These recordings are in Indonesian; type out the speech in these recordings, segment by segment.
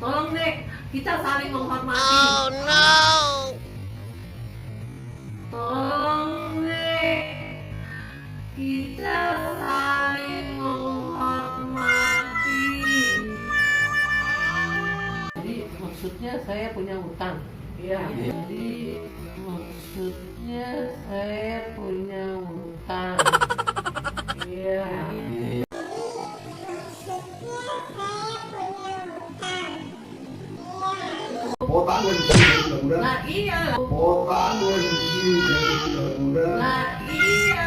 Tolong deh, kita saling menghormati. Oh no. Tolong deh, kita saling menghormati. Jadi maksudnya saya punya hutang. Iya. Jadi maksudnya saya punya hutang. Iya. Otak lu di sini mudah-mudahan. Nah iya. Otak lu di sini mudah-mudahan. Nah iya.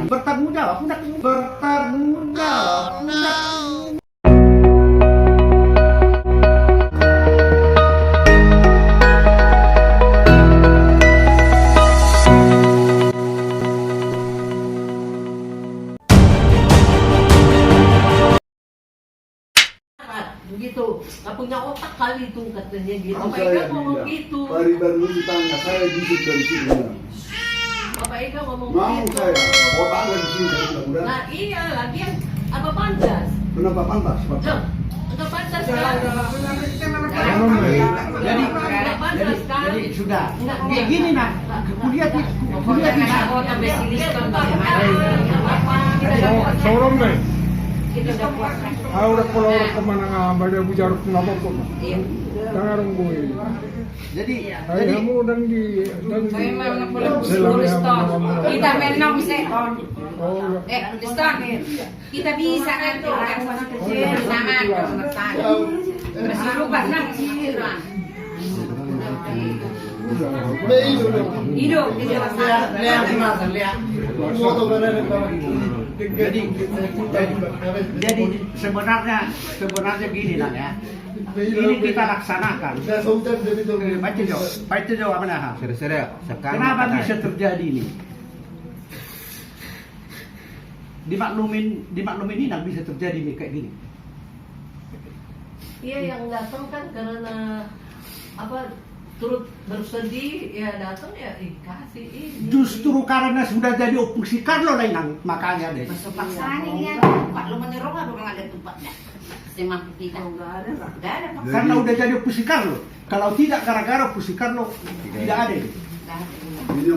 Bertanggung jawab, bertanggung jawab. Begitu, nggak punya otak kali itu katanya gitu. Mau Bapak saya Eka ngomong bilang, gitu. Pak Ridwan dulu ditanya, saya busuk dari sini. Bapak Eka ngomong Mau gitu. saya, otak lu di sini mudah-mudahan. Nah iya, lagian apa pantas? Kenapa pantas? Loh, nggak pantas kan? Jadi sudah. Kayak gini nah, kuliah di Sorong deh. Ahora por ahora kemana ngambah dia bujar kenapa kok? Tangarong gue. Jadi Kamu dan di Kita menang sekon. Oh, Liston. Kita bisa nanti kan masih kecil sama kesemetan. Masih lupa nang siran. Hidup di dewasa. jadi sebenarnya gini nah ya. Ini kita laksanakan. Baca jawab apa nah? Kenapa bisa terjadi ini? Dimaklumin ini bisa terjadi nih kayak gini. Iya yang datang kan karena apa turut bersedih ya datang ya dikasih ini. Justru karena sudah jadi oposisi Carlo lain makanya deh. Masuk paksaan ini ya. Pak lu menyuruh apa nggak ada tempatnya? Semang kita. Enggak ada. Enggak ada. Karena udah jadi oposisi Carlo. Kalau tidak gara-gara oposisi Carlo tidak ada. Ini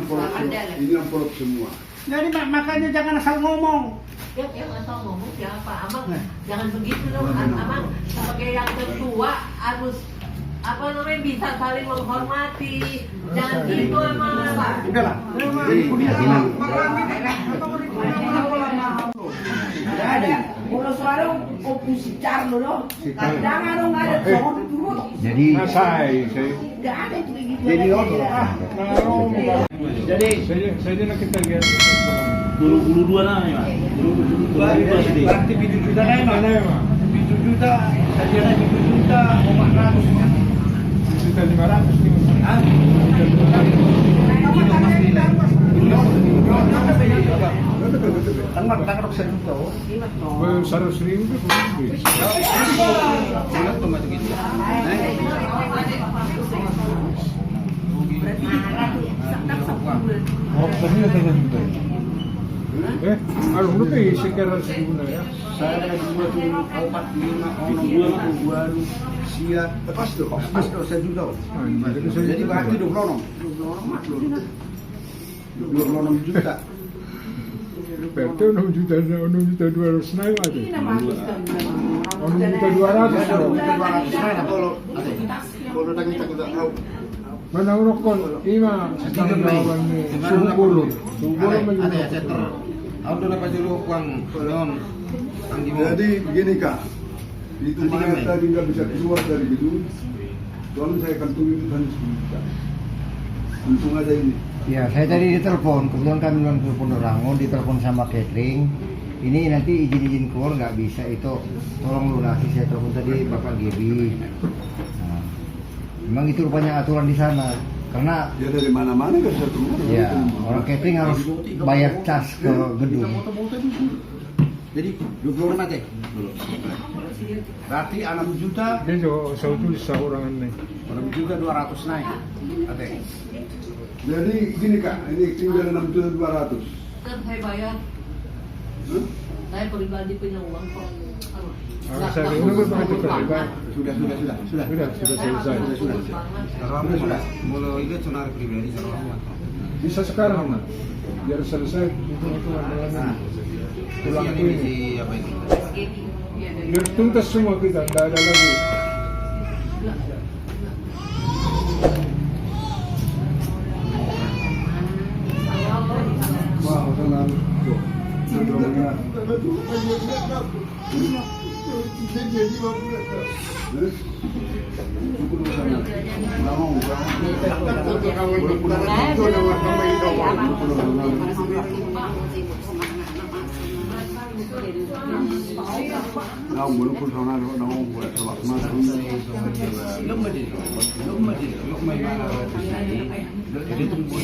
yang polop semua. Jadi makanya jangan asal ngomong. Yang asal ngomong siapa? Abang jangan begitu dong. Abang sebagai yang tertua harus apa namanya bisa saling menghormati. Jangan gitu emang. Udah lah. Jadi kuliah hilang. Enggak ada. Kalau selalu oposisi Carlo dong. Jangan dong ada soal turun. Jadi saya. Enggak ada itu begitu. jadi Saya nak kita lihat. 22 na ya. 22 sedih. berarti 7 juta na Mana ya, Mak? 7 juta, saja na 7 juta, 400. 1.500 nih. Hah? Tangan tangan sa juta. Baru 100.000 tu. Oh, tadi ada juta. Alur berapa ya sekarang seguna ya? Saya ada 2, 4, 5, 6, 7, siap. Lepas tu. Pas tu sa juta. Jadi berarti 26. 26 juta. Berarti 6 juta 200 naik ada. 6 juta 200. Kalau dah kita tahu. Mana rokok? Ima sekarang lawan suhu bulu. Suhu bulu macam. Auto dapat dulu uang non. Jadi begini Kak, itu mayat tadi nggak bisa keluar dari gedung. Soalnya saya akan tunggu itu hanya 10 juta. Untung aja ini. Ya, saya tadi ditelepon, kebetulan kami bilang telepon orang, ditelepon sama catering. Ini nanti izin keluar nggak bisa itu, tolong lunasi. Saya telepon tadi Bapak Gibi. Nah, memang itu rupanya aturan di sana, karena Ya dari mana-mana nggak bisa keluar. ya orang catering harus bayar cas ke gedung. Jadi 26 aja. Berarti 6 juta, Dia saya tulis seorang ini. 6 juta 200 naik. Ate. Jadi gini Kak, ini tinggal 6 juta 200. Kan saya bayar. Hah? Saya pribadi punya uang kok. Kalau saya nunggu begitu terlibat. Sudah. Sudah selesai. Sarwama sudah. Mulai itu sonar pribadi sarwama. Bisa sekarang nak, biar selesai hitung-hitungan dengan tulang Yang ini. di apa itu? Biar tuntas semua kita, tidak ada lagi. Wah, tenang. Sebelumnya. Jadi tunggu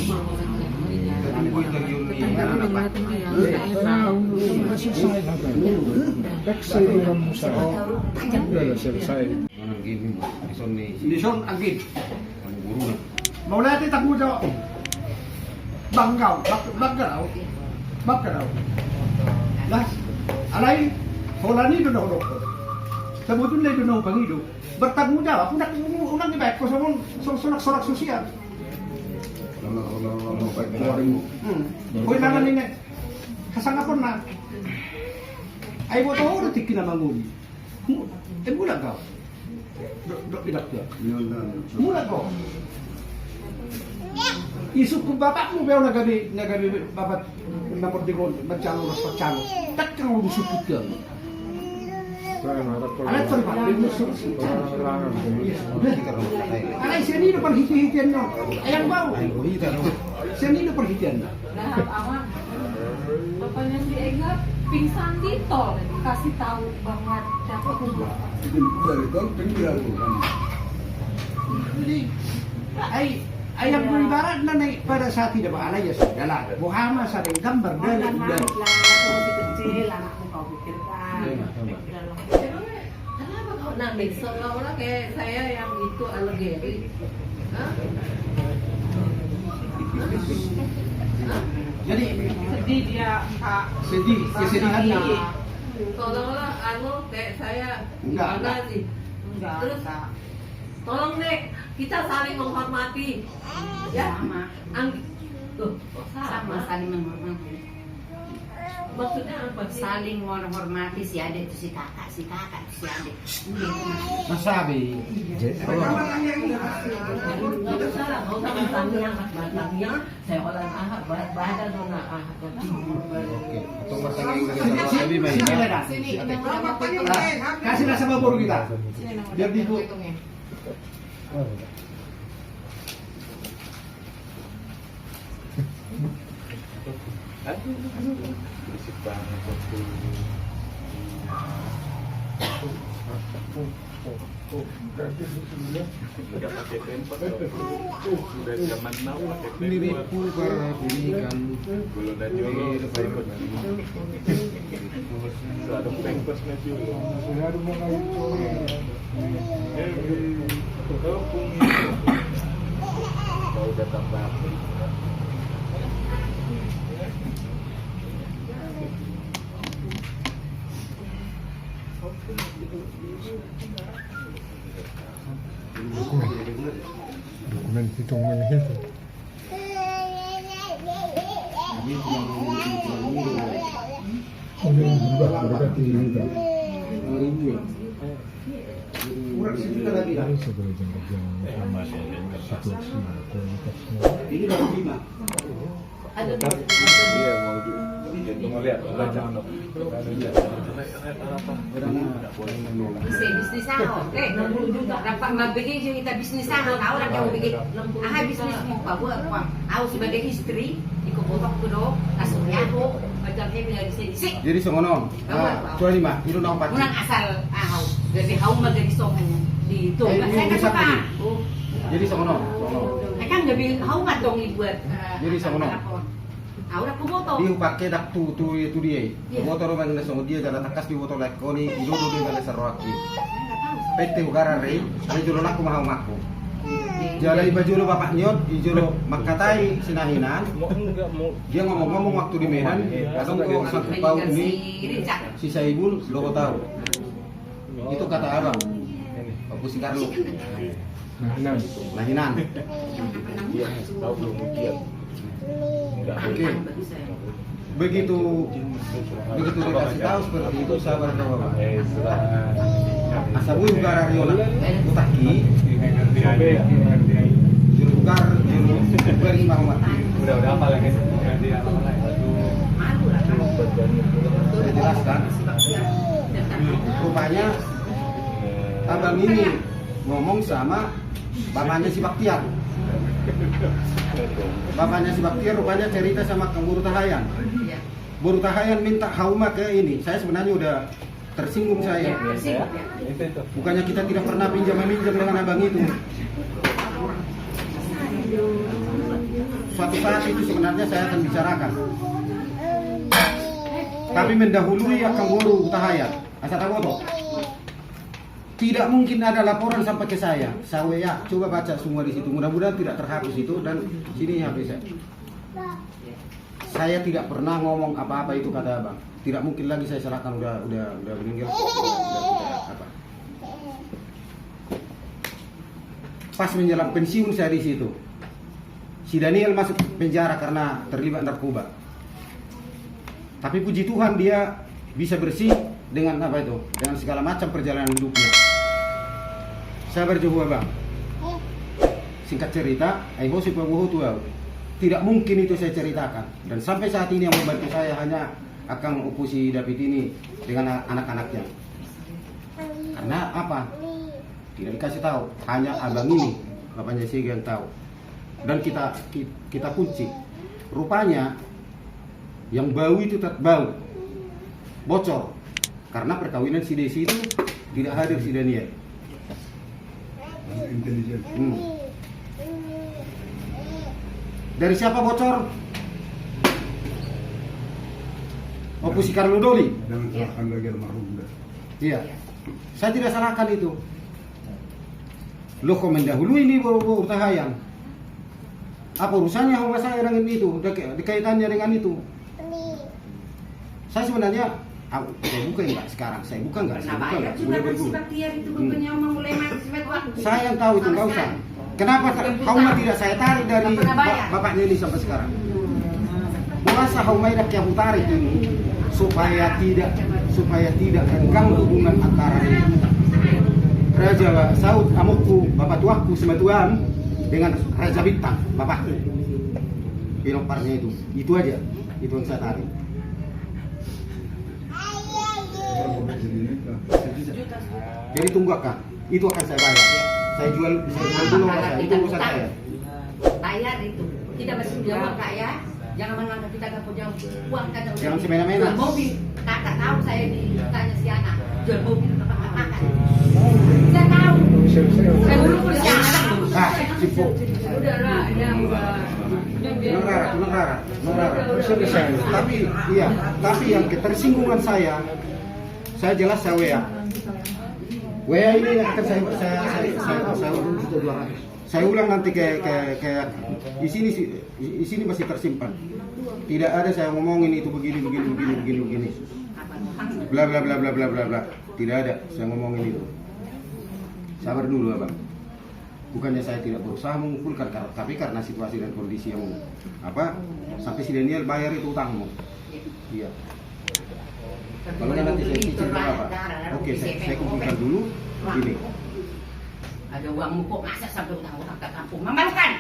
Selesai Taksi orang Musa. Sudah selesai. Mana gini di sini. Di son agit. Kamu guru lah. Mau natin takbo sa Bangkaraw. Las, alay, hola ni doon ako. Sa buton na doon ako pangido. Bertanggung jawab, unang ibayat ko sa sorak-sorak sosial. Kung ilangan nila, kasangapon na. Ay mo to, natikin na manguli. Mulag ka. Idak ka. Mulag ko. Isip ko bapak mo pero nagabi babat napordikon magcalo ras pagcalo. Tak kang usuput ka. Alat ko ba? Alay siya nino perhiti-hitian nyo. Ayang bau. Siya nino perhitian na. Lahat awan. Bapaknya si Ega pingsan di tol. Kasih tahu banget dapat uang. Jadi, ayam ko ibarat na pada saat tidak alay ya sudah Muhammad sa gambar dari Anak masih kecil, anakku kau pikirkan. Kenapa kau nangis? Seolah-olah kayak saya yang itu alergi. Hah? Jadi Sedih dia, Kak. kesedihannya. Seolah-olah kayak saya Enggak. gimana sih? Enggak, Terus Kak. tolong deh, kita saling menghormati. Ya, Sama. Tuh, kok Sama saling menghormati. Maksudnya apa sih? Saling menghormati si adik itu si kakak itu si adik. Masabi. Nggak usah lah, nggak usah batangnya. Saya olah badan dona Oke. Atau masang yang lebih baik. Sini, Kasih nasa babor kita. Biar dibu. Niripu para bunikan. Dokumen hitungan itu. Ini berubah berarti juga. Kurang sejuta lagi lah. Ini sebagai jangka situasi kualitasnya. Ini baru 5. ada Bisnis ako. Dapat mabigay yung kita bisnis ako. Ako lang yung bigay. Bisnis mo pa. Ako sebagai istri, ikuputok ko do. Kasumya ko. Pagkaknya bilang disini. Jadi songono. Cuma 5. Itu nang pati. Unang asal ako. Jadi ako magagisong dito. Saya kan suka. Jadi songono. Saya kan gabi ako nga dong ibuat. Jadi songono. Ako na kumoto. Dia pakai dak tu dia. Motor orang yang songo dia jalan takas di motor lek koni ilu dia jalan sarwaki. Pete ugara rei, ani jolo nak mau ngaku. Jalai baju lo bapak nyot, ijo lo makatai sinahinan. Dia ngomong-ngomong waktu di Medan, kadang kok satu pau ini si Saibul lo tahu. Itu kata abang. Aku si Carlo. Lahinan. Oke. Begitu dikasih tahu seperti itu, sabar dong bapak. Asabu juga Rariola utaki Julukar beri mati. Udah apa lagi? Saya jelaskan. Rupanya abang ini ngomong sama bapaknya si Baktiar. Bapaknya si Baktiar rupanya cerita sama Kang Buru Tahayan. Buru Tahayan minta Hauma ke ini. Saya sebenarnya udah tersinggung saya. Bukannya kita tidak pernah minjam dengan abang itu. Suatu saat itu sebenarnya saya akan bicarakan. Tapi mendahului Kang Buru Tahayan. Asal tahu. Tidak mungkin ada laporan sampai ke saya. Saya coba baca semua di situ. Mudah-mudahan tidak terhapus itu dan sini HP saya. Saya tidak pernah ngomong apa-apa itu kata abang. Tidak mungkin lagi saya salahkan udah meninggal. Apa? Pas menjelang pensiun saya di situ. Si Daniel masuk penjara karena terlibat narkoba. Tapi puji Tuhan dia bisa bersih dengan apa itu? Dengan segala macam perjalanan hidupnya. Saya berjumpa bang. Singkat cerita, si Pabuhu tua. Tidak mungkin itu saya ceritakan. Dan sampai saat ini yang membantu saya hanya akan opusi David ini dengan anak-anaknya. Karena apa? Tidak dikasih tahu. Hanya abang ini, bapaknya Sega yang tahu. Dan kita kunci. Rupanya yang bau itu tetap bau, bocor. Karena perkawinan si Desi itu tidak hadir si Daniel. Intelijen. Dari siapa bocor? Opusi Carlo Doli. Jangan salahkan lagi almarhum. Iya. Saya tidak salahkan itu. Lo kok mendahului ini baru Tahayan. Apa urusannya sama saya dengan itu? Kaitannya dengan itu? Saya sebenarnya saya buka enggak sekarang? Saya buka enggak? Saya buka enggak? Sudah berdua. Saya yang tahu itu enggak usah. Kenapa Hauma tidak saya tarik dari bapaknya ini sampai sekarang? Merasa Hauma tidak yang tarik ini supaya tidak renggang hubungan antara Raja Saud Amukku, bapak tuaku sematuan dengan Raja Bintang, bapak. Pinoparnya itu aja, itu yang saya tarik. Jadi tunggu Kak, itu akan saya bayar. Saya jual dulu saya, itu urusan saya. Bayar itu, tidak mesti jawab Kak ya. Jangan menganggap kita gak punya uang kan. Jangan semena-mena. Jual mobil, kakak tahu saya ditanya si anak. Jual mobil tempat makan. Saya tahu. Saya dulu pun si anak. Ah, Cipo. Udahlah, ya udah. Nurara. Tapi yang ketersinggungan saya jelas saya WA ini akan saya ulang nanti ke di sini masih tersimpan. Tidak ada saya ngomongin itu begini. Bla bla bla bla bla bla bla. Tidak ada saya ngomongin itu. Sabar dulu abang. Bukannya saya tidak berusaha mengumpulkan, tapi karena situasi dan kondisi yang sampai si Daniel bayar itu utangmu. Iya. Kalau nanti saya cicil berapa? Oke, saya kumpulkan dulu ini. Ada uangmu kok masa sampai utang-utang ke kampung? Memalukan.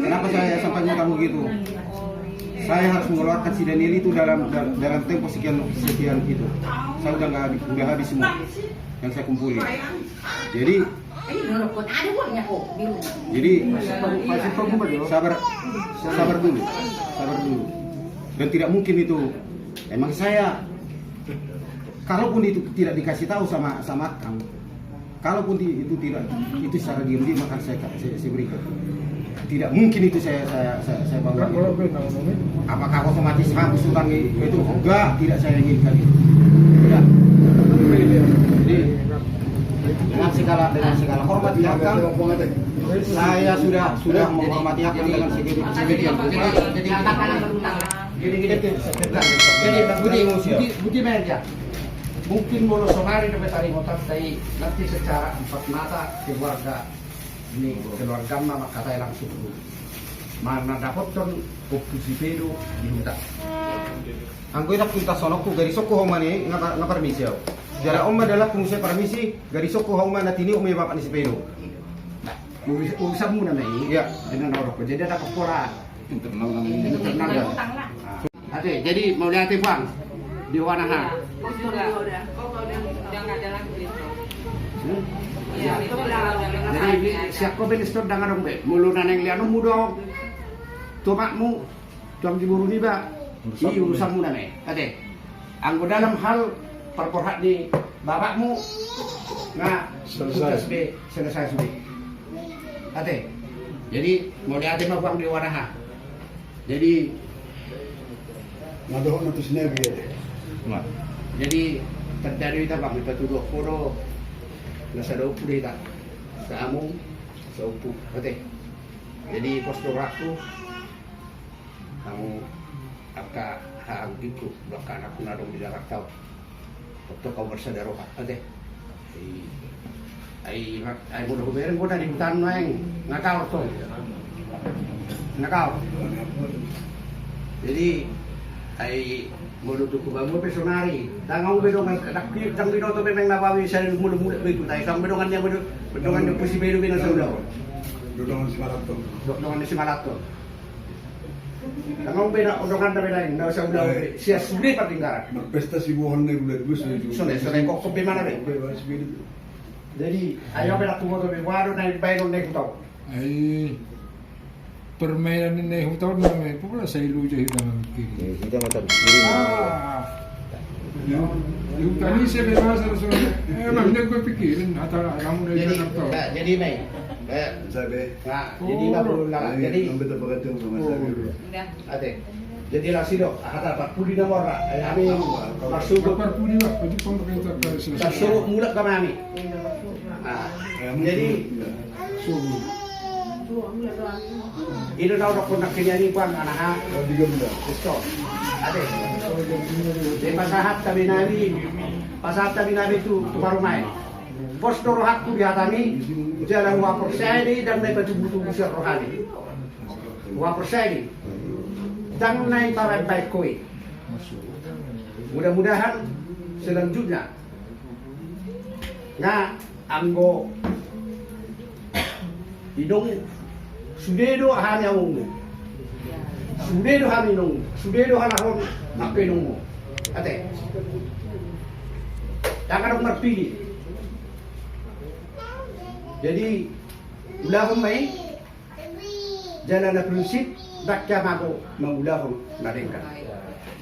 Kenapa saya sampainya kamu gitu? Saya harus mengeluarkan si Daniel itu dalam tempo sekian itu. Saya udah habis semua yang saya kumpulin. Jadi ada uangnya kok. Jadi sabar dulu. Dan tidak mungkin itu. Emang saya, kalaupun itu tidak dikasih tahu sama Kang, kalaupun itu tidak itu secara diam-diam akan saya berikan. Tidak mungkin itu saya bawa. Apakah otomatis hapus utang itu? Enggak, tidak saya inginkan itu. Tidak. Jadi dengan segala hormat di akal, saya sudah menghormati akal dengan segala. Jadi katakanlah berutang. Jadi Budi Merja. Mungkin mulu somari dapat tari motor dari nanti secara empat mata keluarga ini keluarga mama kata langsung dulu. Mana dapat ton opsi pedo di hutan. Angko ita kita sonokku gari soko homane nga permisi yo. Jara om adalah kung saya permisi gari soko homane natini om bapak ni si pedo. Nah, urusan muna na iya dengan orang jadi ada kepala internal ya. Ade, jadi mau lihat bang di Wanaha. Jadi siap kau beli store dengan dong be, mulu naneng lianu mudo, tomatmu, tuang diburu ni ba, si urusanmu nane, ade, anggo dalam hal perporhat di bapakmu, nggak selesai sudah, ade, jadi mau lihatin mah bang di Wanaha, jadi Nadohon na to sinabi yan. jadi terjadi kita bang kita tuduh puro nasa daw po dita sa among sa upo ate jadi postur aku kamu agka haagin ko baka anak ko na daw bilang tao waktu kau bersadaro ka ate ay mudah kumirin ko na di hutan mo yung ngakaw to ngakaw jadi ay muluto ko ba mo personari tangaw bedongan nakit ang binoto memang nabawi sa mulu-mulu begitu tayo kang bedongan niya bedongan yung posibelo bino sa ulo Dudungan si Malato. bedongan ni si Malato tangaw bedongan na belain na sa ulo siya sulit patinggaran Magpesta si Buhan na ulit. Gusto niyo. sunay kok kopi mana be jadi ayo bela tumo to bewaro na bayron na ito Ay, permainan ini hutang namin, pula sa iluja hidangan kiri. Kita mata kiri. Hutang ini saya memang sesuatu. Emang dia gue pikirin, atau kamu udah jangan tahu. jadi may Sabi. jadi na po lang jadi Ang beta pagkatong sa masabi. ate jadi lah sido kata 40 na mora ay ami magsugod Kapar puli lah, pwede pang pakita para sila. Tagsuro mula kami ami. Jadi ino daw ko nakilani ko ang anak Hindi ka mula. gusto. Ate. Di pasahat kami namin tu marumay. Bos dorohat ko dihatami jalan wapor sedi dan may pajubutu sa rohani. Wapor sedi. Dan naik para baik koi. Mudah-mudahan selanjutnya nga anggo idong sudedo hanya ungu sudedo hanya nung sudedo halahon mapenungu ate jangan marpili jadi ulahon may jalan na prinsip bakya mago maulahon na rin ka.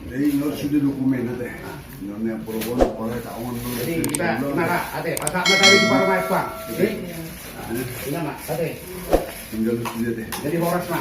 Jadi no sudah dokumen ate. No na puro para taon no. Jadi kita nara ate pasak matawid para may pa. Jadi ina ma ate Tinggal sudah deh. jadi horas ma.